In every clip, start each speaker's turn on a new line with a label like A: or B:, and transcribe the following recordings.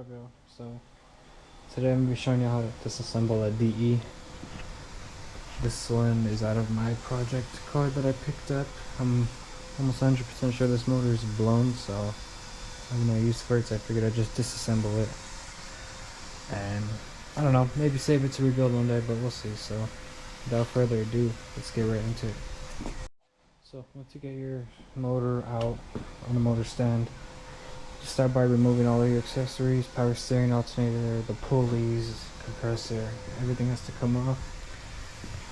A: up, yo? So today I'm gonna be showing you how to disassemble a DE. This one is out of my project card that I picked up. I'm almost 100% sure this motor is blown, so I have no use for it, so I figured I'd just disassemble it. And I don't know, maybe save it to rebuild one day, but we'll see. So without further ado, let's get right into it. So once you get your motor out on the motor stand, just start by removing all of your accessories, power steering, alternator, the pulleys, compressor, everything has to come off.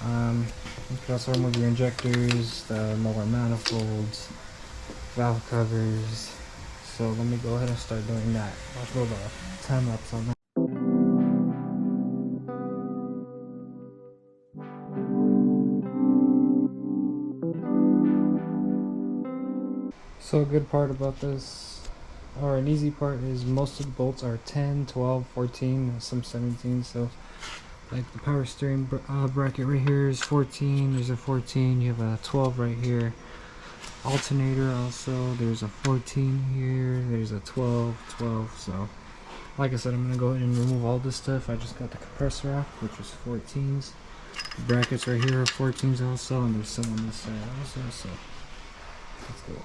A: You can also remove your injectors, the lower manifolds, valve covers. So let me go ahead and start doing that. Watch a little time lapse on that. So a good part about this, or an easy part, is most of the bolts are 10, 12, 14, some 17. So like the power steering bracket right here is 14, there's a 14, you have a 12 right here. Alternator also, there's a 14 here, there's a 12, 12. So like I said, I'm going to go ahead and remove all this stuff. I just got the compressor off, which is 14s. The brackets right here are 14s also, and there's some on this side also, so let's go.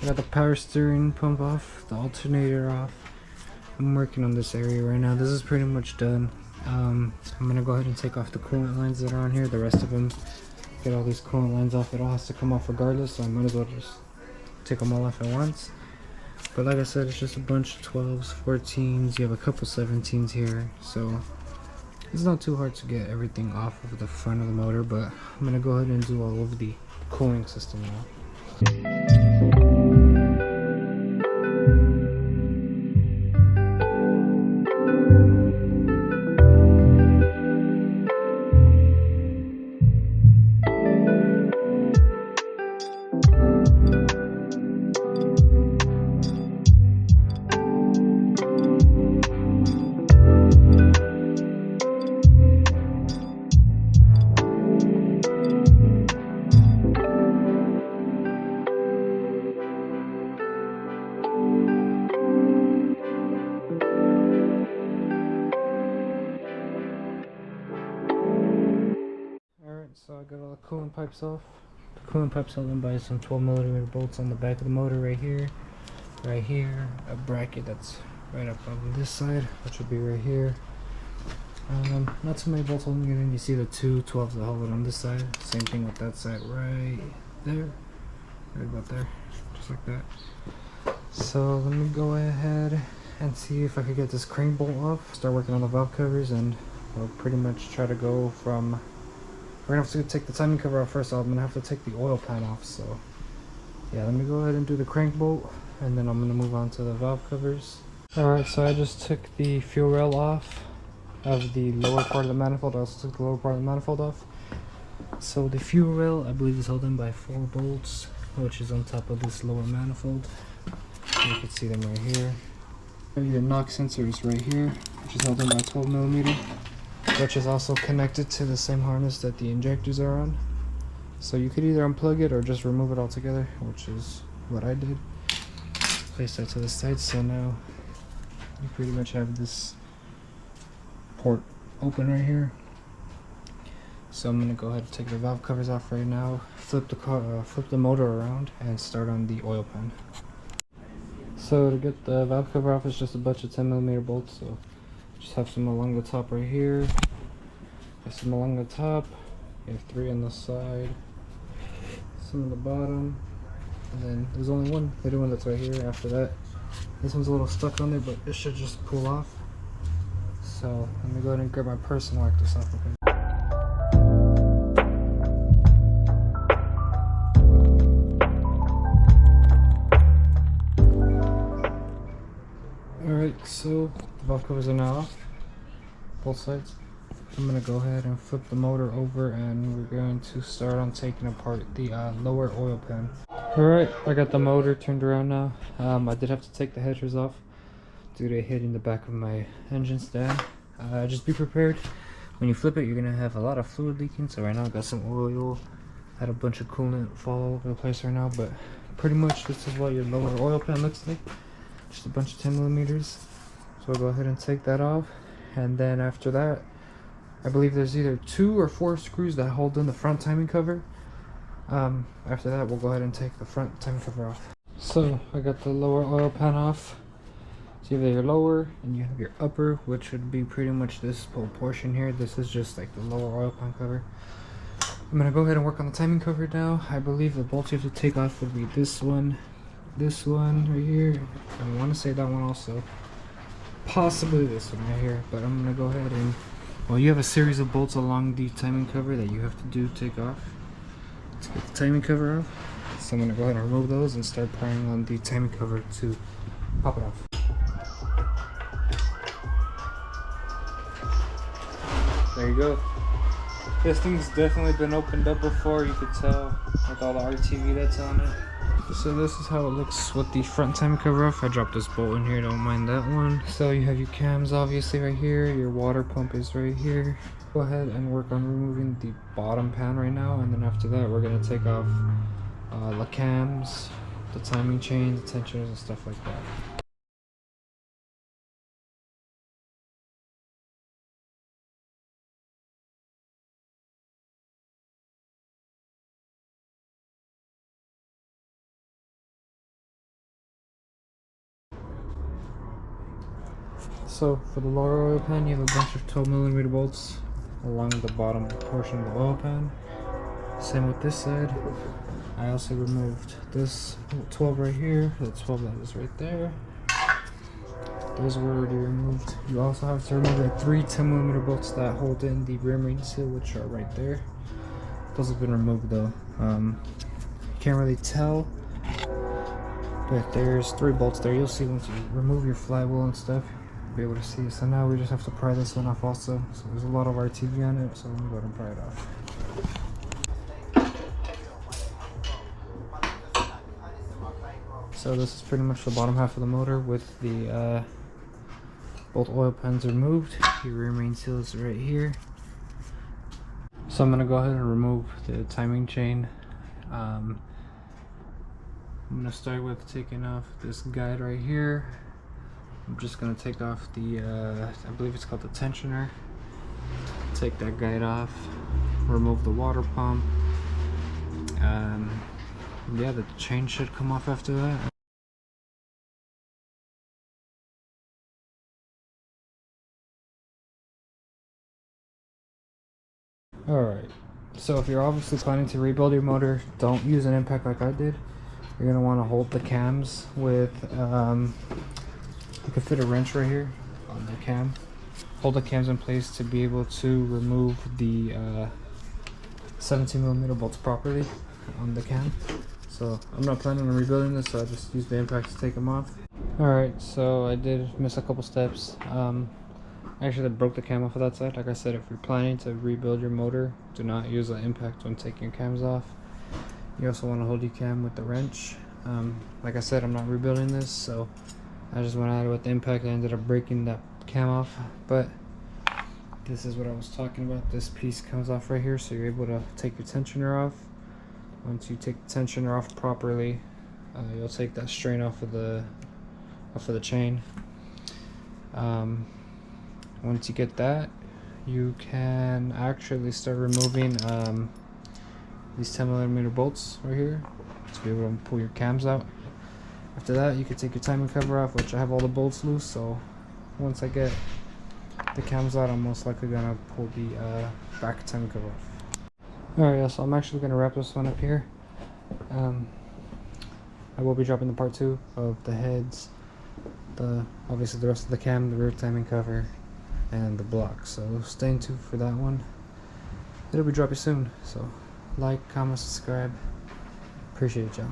A: I got the power steering pump off, the alternator off. I'm working on this area right now. This is pretty much done. I'm gonna go ahead and take off the coolant lines that are on here. The rest of them, get all these coolant lines off. It all has to come off regardless, so I might as well just take them all off at once. But like I said, it's just a bunch of 12s, 14s. You have a couple 17s here, so it's not too hard to get everything off of the front of the motor. But I'm gonna go ahead and do all of the cooling system now. So I got all the coolant pipes off. The coolant pipes held in by some 12mm bolts on the back of the motor right here, a bracket that's right up on this side, which would be right here. Not too many bolts holding it in. You see the two 12s that hold it on this side. Same thing with that side right there, right about there, just like that. So let me go ahead and see if I could get this crank bolt off, start working on the valve covers, and we'll pretty much try to go from. We're gonna have to take the timing cover off first. I'm gonna have to take the oil pan off. So yeah, let me go ahead and do the crank bolt, and then I'm gonna move on to the valve covers. Alright, so I just took the fuel rail off of the lower part of the manifold. I also took the lower part of the manifold off. So the fuel rail, I believe, is held in by 4 bolts, which is on top of this lower manifold. You can see them right here. Your knock sensor is right here, which is held in by 12mm. Which is also connected to the same harness that the injectors are on. So you could either unplug it or just remove it altogether, which is what I did. Place that to the side, so now you pretty much have this port open right here. So I'm gonna go ahead and take the valve covers off right now, flip the motor around, and start on the oil pan. So to get the valve cover off, it's just a bunch of 10mm bolts. So just have some along the top right here, have some along the top, you have 3 on the side, some on the bottom, and then there's only one little one that's right here after that. This one's a little stuck on there, but it should just pull off. So let me go ahead and grab my purse and wipe this off. Okay. So the valve covers are now off, both sides. I'm gonna go ahead and flip the motor over, and we're going to start on taking apart the lower oil pan. Alright, I got the motor turned around now. I did have to take the headers off due to hitting the back of my engine stand. Just be prepared. When you flip it, you're gonna have a lot of fluid leaking. So right now I got some oil, had a bunch of coolant fall all over the place right now, but pretty much this is what your lower oil pan looks like. Just a bunch of 10 millimeters. So I'll go ahead and take that off, and then after that, I believe there's either 2 or 4 screws that hold in the front timing cover. After that, we'll go ahead and take the front timing cover off. So I got the lower oil pan off. So you have your lower and you have your upper, which would be pretty much this whole portion here. This is just like the lower oil pan cover. I'm gonna go ahead and work on the timing cover now. I believe the bolts you have to take off would be this one right here. I want to say that one also. Possibly this one right here, but I'm gonna go ahead and, well, you have a series of bolts along the timing cover that you have to take off to get the timing cover off. So I'm gonna go ahead and remove those and start prying on the timing cover to pop it off. There you go. This thing's definitely been opened up before, you could tell with all the RTV that's on it. So this is how it looks with the front timing cover off. I dropped this bolt in here, don't mind that one. So you have your cams obviously right here, your water pump is right here. Go ahead and work on removing the bottom pan right now, and then after that we're going to take off the cams, the timing chain, the tensioners and stuff like that. So for the lower oil pan, you have a bunch of 12 millimeter bolts along the bottom portion of the oil pan. Same with this side. I also removed this 12 right here, the 12 that is right there. Those were already removed. You also have to remove the 3 10 millimeter bolts that hold in the rim ring seal, which are right there. Those have been removed though. You can't really tell, but there's 3 bolts there. You'll see once you remove your flywheel and stuff. Be able to see. So now we just have to pry this one off also. So there's a lot of RTV on it, so let me go ahead and pry it off. So this is pretty much the bottom half of the motor with the both oil pans removed. Your rear main seal is right here. So I'm gonna go ahead and remove the timing chain. I'm gonna start with taking off this guide right here. I'm just gonna take off the, I believe it's called the tensioner. Take that guide off, remove the water pump. Yeah, the chain should come off after that. Alright, so if you're obviously planning to rebuild your motor, don't use an impact like I did. You're gonna wanna hold the cams with, you can fit a wrench right here on the cam. Hold the cams in place to be able to remove the 17 millimeter bolts properly on the cam. So I'm not planning on rebuilding this, so I just used the impact to take them off. Alright, so I did miss a couple steps. Actually, I broke the cam off of that side. Like I said, if you're planning to rebuild your motor, do not use the impact when taking your cams off. You also want to hold your cam with the wrench. Like I said, I'm not rebuilding this, so I just went at it with the impact. I ended up breaking that cam off, but this is what I was talking about. This piece comes off right here, so you're able to take your tensioner off. Once you take the tensioner off properly, you'll take that strain off of the chain. Once you get that, you can actually start removing these 10 millimeter bolts right here to be able to pull your cams out. After that, you can take your timing cover off, which I have all the bolts loose, so once I get the cams out, I'm most likely gonna pull the back timing cover off. Alright, so I'm actually gonna wrap this one up here. I will be dropping the part 2 of the heads, obviously the rest of the cam, the rear timing cover, and the block. So stay tuned for that one. It'll be dropping soon. So like, comment, subscribe. Appreciate y'all.